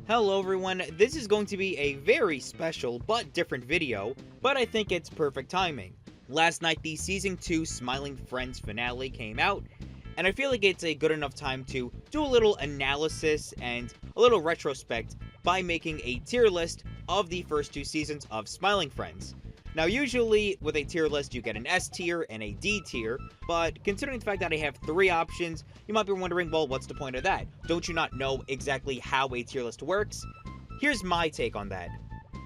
Hello everyone, this is going to be a very special but different video, but I think it's perfect timing. Last night the Season 2 Smiling Friends finale came out, and I feel like it's a good enough time to do a little analysis and a little retrospect by making a tier list of the first two seasons of Smiling Friends. Now usually with a tier list you get an S tier and a D tier, but considering the fact that I have three options, you might be wondering, well, what's the point of that? Don't you not know exactly how a tier list works? Here's my take on that.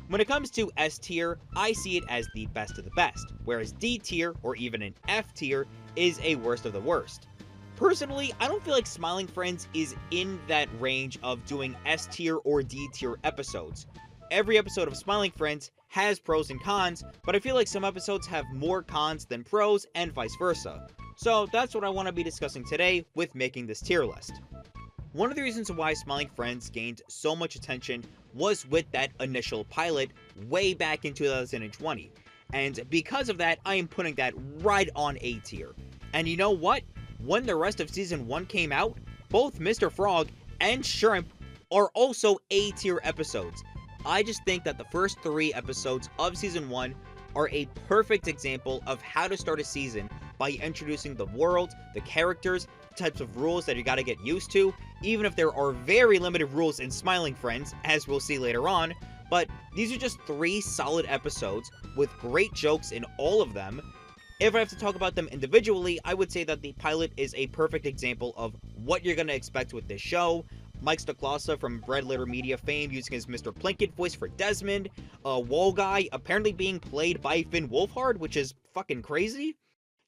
When it comes to S tier, I see it as the best of the best, whereas D tier, or even an F tier, is a worst of the worst. Personally, I don't feel like Smiling Friends is in that range of doing S tier or D tier episodes. Every episode of Smiling Friends has pros and cons, but I feel like some episodes have more cons than pros and vice versa. So that's what I want to be discussing today with making this tier list. One of the reasons why Smiling Friends gained so much attention was with that initial pilot way back in 2020. And because of that, I am putting that right on A tier. And you know what? When the rest of Season 1 came out, both Mr. Frog and Shrimp are also A tier episodes. I just think that the first three episodes of Season 1 are a perfect example of how to start a season by introducing the world, the characters, the types of rules that you gotta get used to, even if there are very limited rules in Smiling Friends, as we'll see later on. But these are just three solid episodes with great jokes in all of them. If I have to talk about them individually, I would say that the pilot is a perfect example of what you're gonna expect with this show. Mike Stoklasa from Red Letter Media fame using his Mr. Plinkett voice for Desmond, Wall Guy apparently being played by Finn Wolfhard, which is fucking crazy.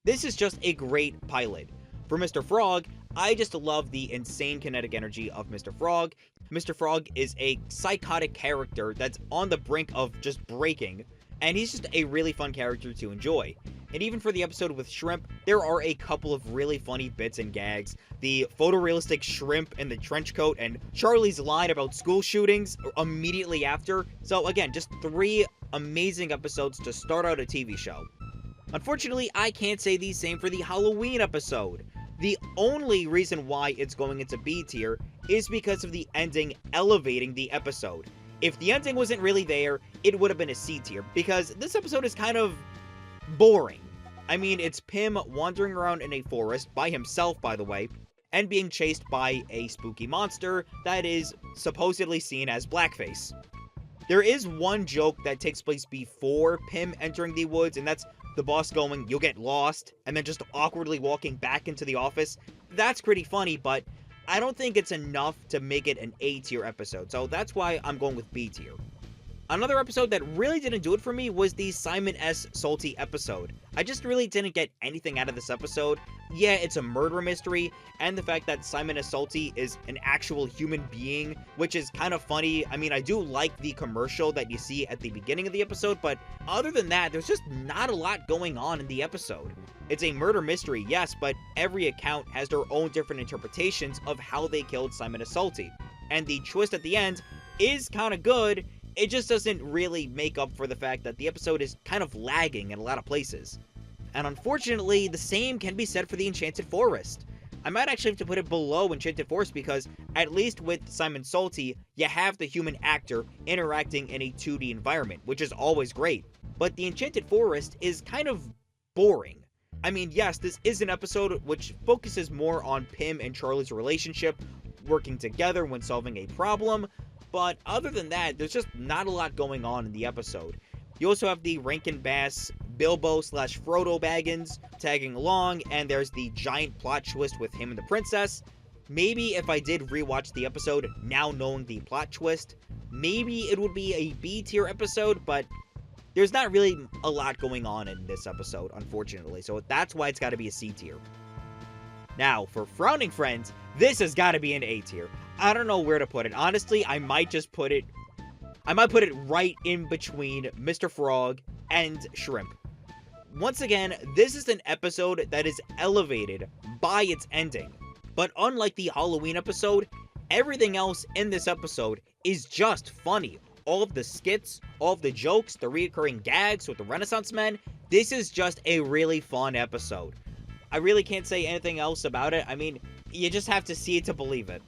This is just a great pilot. For Mr. Frog, I just love the insane kinetic energy of Mr. Frog. Mr. Frog is a psychotic character that's on the brink of just breaking, and he's just a really fun character to enjoy. And even for the episode with Shrimp, there are a couple of really funny bits and gags. The photorealistic Shrimp in the trench coat and Charlie's line about school shootings immediately after. So again, just three amazing episodes to start out a TV show. Unfortunately, I can't say the same for the Halloween episode. The only reason why it's going into B tier is because of the ending elevating the episode. If the ending wasn't really there, it would have been a C tier, because this episode is kind of boring. I mean, it's Pim wandering around in a forest by himself, by the way, and being chased by a spooky monster that is supposedly seen as blackface. There is one joke that takes place before Pim entering the woods, and that's the boss going, "You'll get lost," and then just awkwardly walking back into the office. That's pretty funny, but I don't think it's enough to make it an A tier episode, so that's why I'm going with B tier. Another episode that really didn't do it for me was the Simon S. Salty episode. I just really didn't get anything out of this episode. Yeah, it's a murder mystery, and the fact that Simon S. Salty is an actual human being, which is kind of funny. I mean, I do like the commercial that you see at the beginning of the episode, but other than that, there's just not a lot going on in the episode. It's a murder mystery, yes, but every account has their own different interpretations of how they killed Simon S. Salty. And the twist at the end is kind of good. It just doesn't really make up for the fact that the episode is kind of lagging in a lot of places. And unfortunately, the same can be said for the Enchanted Forest. I might actually have to put it below Enchanted Forest because, at least with Simon Salty, you have the human actor interacting in a 2D environment, which is always great. But the Enchanted Forest is kind of boring. I mean, yes, this is an episode which focuses more on Pim and Charlie's relationship, working together when solving a problem, but other than that, there's just not a lot going on in the episode. You also have the Rankin Bass Bilbo/Frodo Baggins tagging along, and there's the giant plot twist with him and the princess. Maybe if I did rewatch the episode, now knowing the plot twist, maybe it would be a B tier episode, but there's not really a lot going on in this episode, unfortunately, so that's why it's gotta be a C tier. Now, for Frowning Friends, this has gotta be an A tier. I don't know where to put it. Honestly, I might put it right in between Mr. Frog and Shrimp. Once again, this is an episode that is elevated by its ending. But unlike the Halloween episode, everything else in this episode is just funny. All of the skits, all of the jokes, the reoccurring gags with the Renaissance Men, this is just a really fun episode. I really can't say anything else about it. I mean, you just have to see it to believe it.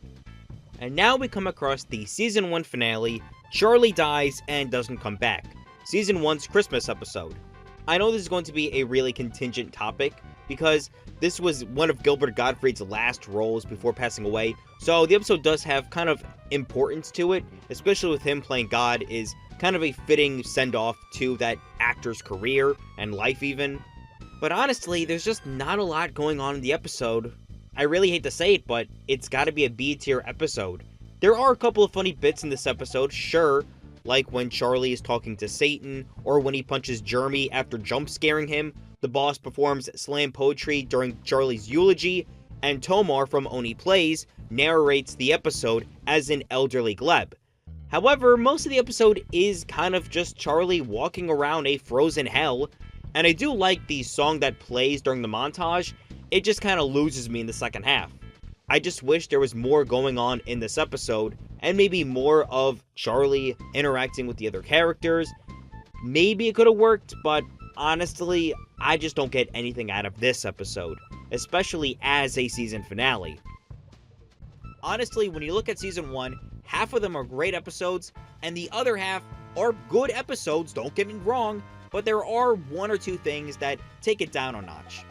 And now we come across the Season 1 finale, Charlie dies and doesn't come back. Season 1's Christmas episode. I know this is going to be a really contingent topic, because this was one of Gilbert Gottfried's last roles before passing away, so the episode does have kind of importance to it, especially with him playing God is kind of a fitting send-off to that actor's career and life even. But honestly, there's just not a lot going on in the episode. I really hate to say it, but it's gotta be a B-tier episode. There are a couple of funny bits in this episode, sure, like when Charlie is talking to Satan, or when he punches Jeremy after jump scaring him, the boss performs slam poetry during Charlie's eulogy, and Tomar from Oni Plays narrates the episode as an elderly Gleb. However, most of the episode is kind of just Charlie walking around a frozen hell, and I do like the song that plays during the montage. It just kind of loses me in the second half. I just wish there was more going on in this episode, and maybe more of Charlie interacting with the other characters. Maybe it could have worked, but honestly, I just don't get anything out of this episode, especially as a season finale. Honestly, when you look at Season 1, half of them are great episodes, and the other half are good episodes, don't get me wrong, but there are one or two things that take it down a notch.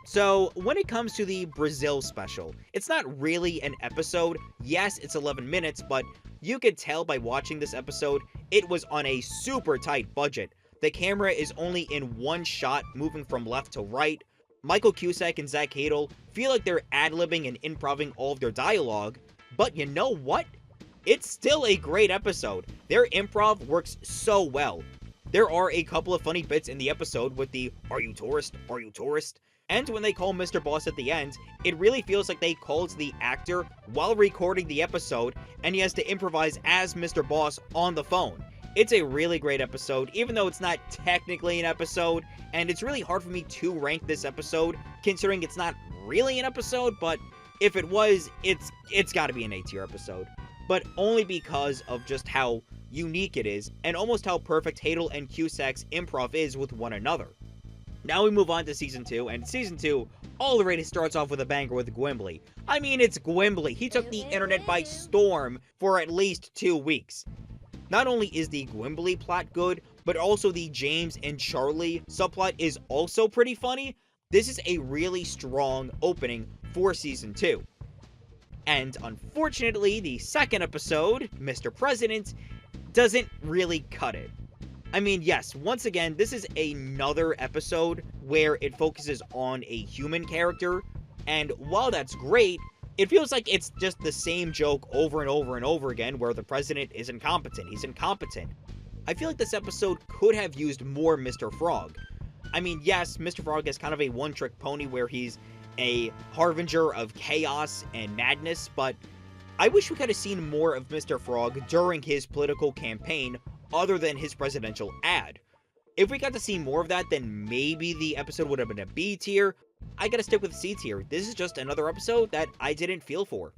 So, when it comes to the Brazil special, it's not really an episode. Yes, it's 11 minutes, but you could tell by watching this episode, it was on a super tight budget. The camera is only in one shot, moving from left to right. Michael Cusack and Zach Hadel feel like they're ad-libbing and improvising all of their dialogue, but you know what? It's still a great episode. Their improv works so well. There are a couple of funny bits in the episode with the "Are you tourist? Are you tourist?" And when they call Mr. Boss at the end, it really feels like they called the actor while recording the episode, and he has to improvise as Mr. Boss on the phone. It's a really great episode, even though it's not technically an episode, and it's really hard for me to rank this episode, considering it's not really an episode, but if it was, it's gotta be an A-tier episode. But only because of just how unique it is, and almost how perfect Hadel and Cusack's improv is with one another. Now we move on to Season 2, and Season 2 already starts off with a banger with Gwimbly. I mean, it's Gwimbly. He took the internet by storm for at least 2 weeks. Not only is the Gwimbly plot good, but also the James and Charlie subplot is also pretty funny. This is a really strong opening for Season 2. And unfortunately, the second episode, Mr. President, doesn't really cut it. I mean, yes, once again, this is another episode where it focuses on a human character, and while that's great, it feels like it's just the same joke over and over and over again where the president is incompetent. He's incompetent. I feel like this episode could have used more Mr. Frog. I mean, yes, Mr. Frog is kind of a one-trick pony where he's a harbinger of chaos and madness, but I wish we could have seen more of Mr. Frog during his political campaign other than his presidential ad. If we got to see more of that, then maybe the episode would have been a B tier. I gotta stick with C tier. This is just another episode that I didn't feel for.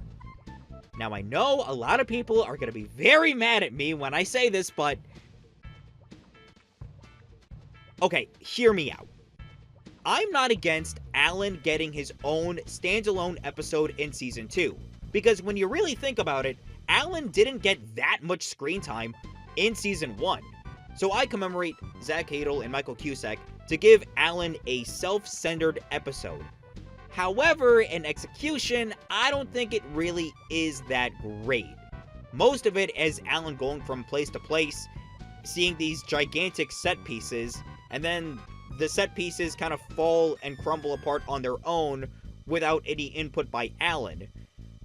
Now, I know a lot of people are gonna be very mad at me when I say this, but okay, hear me out. I'm not against Alan getting his own standalone episode in Season 2, because when you really think about it, Alan didn't get that much screen time in Season 1. So I commemorate Zach Hadel and Michael Cusack to give Alan a self-centered episode. However, in execution, I don't think it really is that great. Most of it is Alan going from place to place, seeing these gigantic set pieces, and then the set pieces kind of fall and crumble apart on their own without any input by Alan.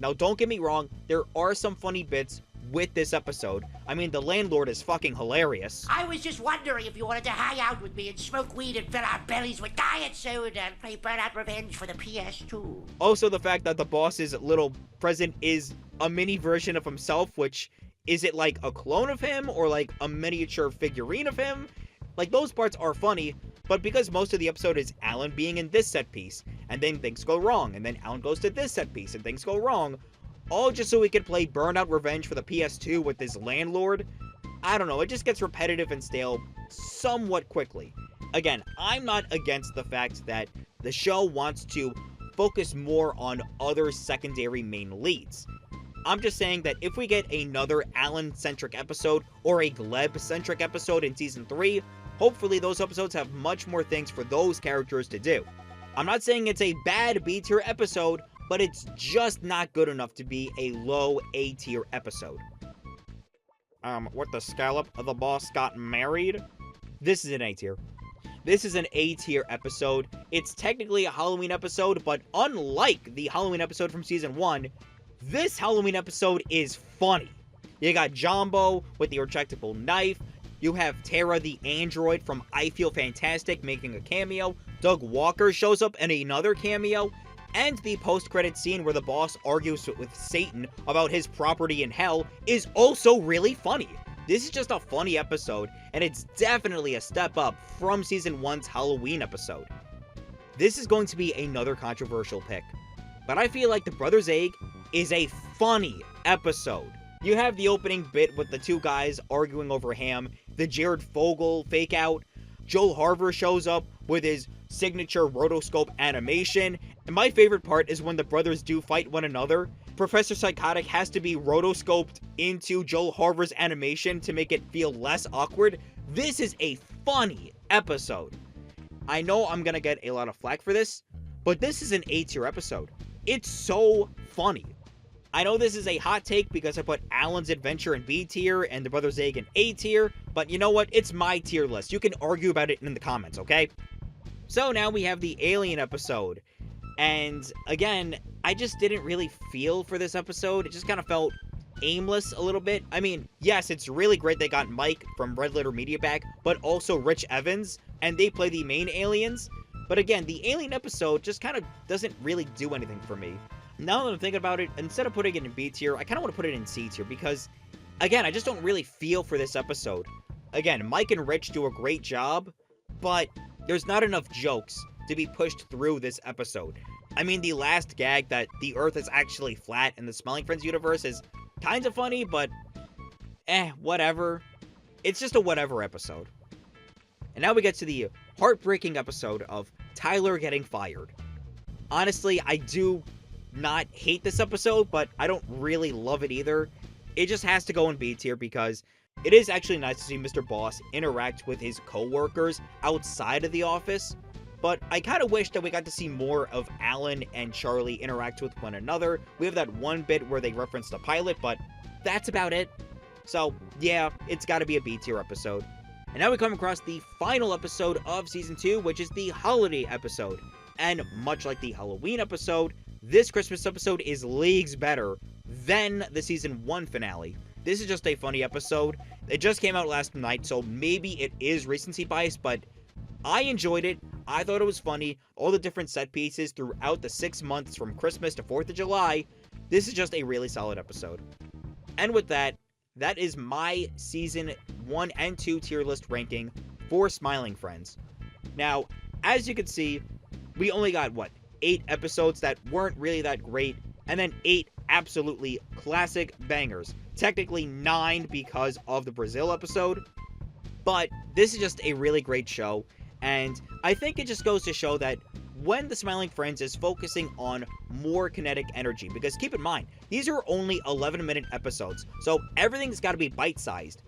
Now, don't get me wrong, there are some funny bits with this episode. I mean, the landlord is fucking hilarious. I was just wondering if you wanted to hang out with me and smoke weed and fill our bellies with diet soda and play Burnout Revenge for the PS2. Also, the fact that the boss's little present is a mini version of himself, which, is it like a clone of him or like a miniature figurine of him? Like, those parts are funny, but because most of the episode is Alan being in this set piece, and then things go wrong, and then Alan goes to this set piece, and things go wrong, all just so we could play Burnout Revenge for the PS2 with this landlord, I don't know, it just gets repetitive and stale somewhat quickly. Again, I'm not against the fact that the show wants to focus more on other secondary main leads. I'm just saying that if we get another Alan-centric episode or a Gleb-centric episode in Season 3, hopefully those episodes have much more things for those characters to do. I'm not saying it's a bad B-tier episode, but it's just not good enough to be a low A-tier episode. What the scallop? The boss got married? This is an A-tier. This is an A-tier episode. It's technically a Halloween episode, but unlike the Halloween episode from Season 1, this Halloween episode is funny. You got Jumbo with the retractable knife. You have Tara the android from I Feel Fantastic making a cameo. Doug Walker shows up in another cameo. And the post-credit scene where the boss argues with Satan about his property in hell is also really funny. This is just a funny episode, and it's definitely a step up from Season 1's Halloween episode. This is going to be another controversial pick, but I feel like The Brothers Egg is a funny episode. You have the opening bit with the two guys arguing over ham, the Jared Fogle fake out, Joel Harver shows up with his signature rotoscope animation, and my favorite part is when the brothers do fight one another. Professor Psychotic has to be rotoscoped into Joel Harver's animation to make it feel less awkward. This is a funny episode. I know I'm gonna get a lot of flack for this, but this is an A-tier episode. It's so funny. I know this is a hot take because I put Alan's Adventure in B tier and The Brothers Egg in A tier, but you know what? It's my tier list. You can argue about it in the comments, okay? So now we have the Alien episode. And again, I just didn't really feel for this episode. It just kind of felt aimless a little bit. I mean, yes, it's really great they got Mike from Red Letter Media back, but also Rich Evans, and they play the main aliens. But again, the Alien episode just kind of doesn't really do anything for me. Now that I'm thinking about it, instead of putting it in B tier, I kind of want to put it in C tier because, again, I just don't really feel for this episode. Again, Mike and Rich do a great job, but there's not enough jokes to be pushed through this episode. I mean, the last gag that the Earth is actually flat in the Smiling Friends universe is kind of funny, but whatever. It's just a whatever episode. And now we get to the heartbreaking episode of Tyler getting fired. Honestly, I do not hate this episode, but I don't really love it either. It just has to go in B tier because it is actually nice to see Mr. Boss interact with his co-workers outside of the office, but I kind of wish that we got to see more of Alan and Charlie interact with one another. We have that one bit where they reference the pilot, but that's about it. So yeah, it's got to be a B tier episode. And now we come across the final episode of Season 2, which is the holiday episode. And much like the Halloween episode, this Christmas episode is leagues better than the Season 1 finale. This is just a funny episode. It just came out last night, so maybe it is recency bias, but I enjoyed it. I thought it was funny. All the different set pieces throughout the 6 months from Christmas to 4th of July. This is just a really solid episode. And with that, that is my Season 1 and 2 tier list ranking for Smiling Friends. Now, as you can see, we only got, 8 episodes that weren't really that great, and then 8 absolutely classic bangers. Technically 9 because of the Brazil episode, but this is just a really great show, and I think it just goes to show that when the Smiling Friends is focusing on more kinetic energy, because keep in mind, these are only 11-minute episodes, so everything's got to be bite-sized.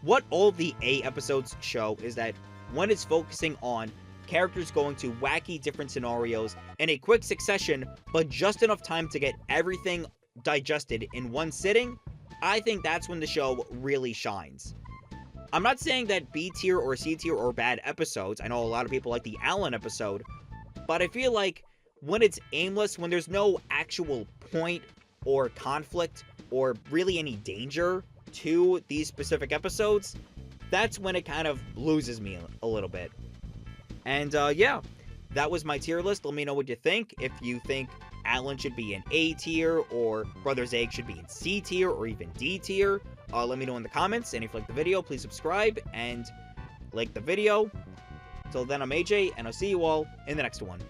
What all the A episodes show is that when it's focusing on characters going to wacky different scenarios in a quick succession, but just enough time to get everything digested in one sitting, I think that's when the show really shines. I'm not saying that B tier or C tier are bad episodes. I know a lot of people like the Alan episode, but I feel like when it's aimless, when there's no actual point or conflict or really any danger to these specific episodes, that's when it kind of loses me a little bit. And yeah, that was my tier list. Let me know what you think. If you think Alan should be in A tier, or Brothers Egg should be in C tier, or even D tier, let me know in the comments. And if you like the video, please subscribe and like the video. Till then, I'm AJ, and I'll see you all in the next one.